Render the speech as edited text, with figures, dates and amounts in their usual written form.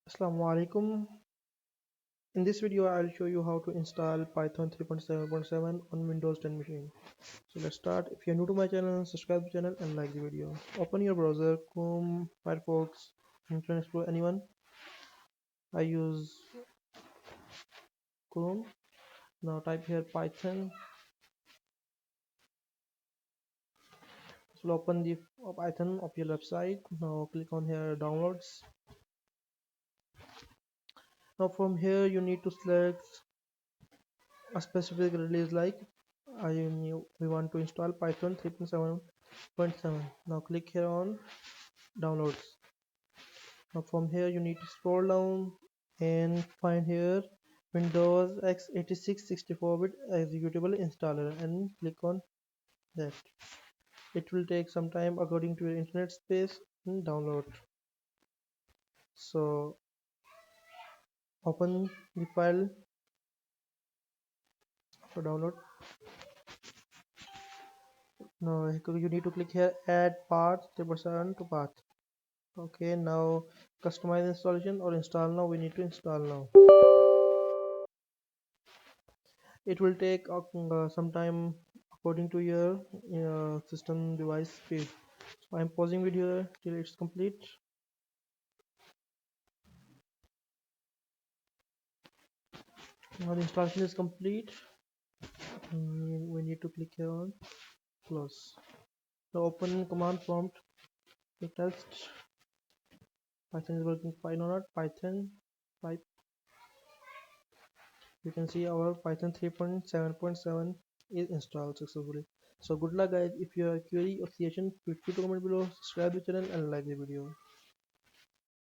Assalamu alaikum. In this video, I'll show you how to install Python 3.7.7 on Windows 10 machine. So let's start. If you're new to my channel, subscribe to the channel and like the video. Open your browser, Chrome, Firefox, Internet Explorer, anyone. I use Chrome. Now type here Python. This will open the Python of your website. Now click on here downloads. Now from here you need to select a specific release like we want to install Python 3.7.7. Now click here on downloads. Now from here you need to scroll down and find here Windows x86 64-bit executable installer and click on that. It will take some time according to your internet space and download. So open the file for download. Now you need to click here add path 3.7 to path. Okay, now customize installation or install now. We need to install now. It will take some time according to your system device speed. So I'm pausing video till it's complete. Now the installation is complete. We need to click here on close. So open command prompt to test Python is working fine or not. Python type. You can see our Python 3.7.7 is installed successfully. So good luck guys. If you have a query or suggestion, feel free to comment below, subscribe the channel and like the video.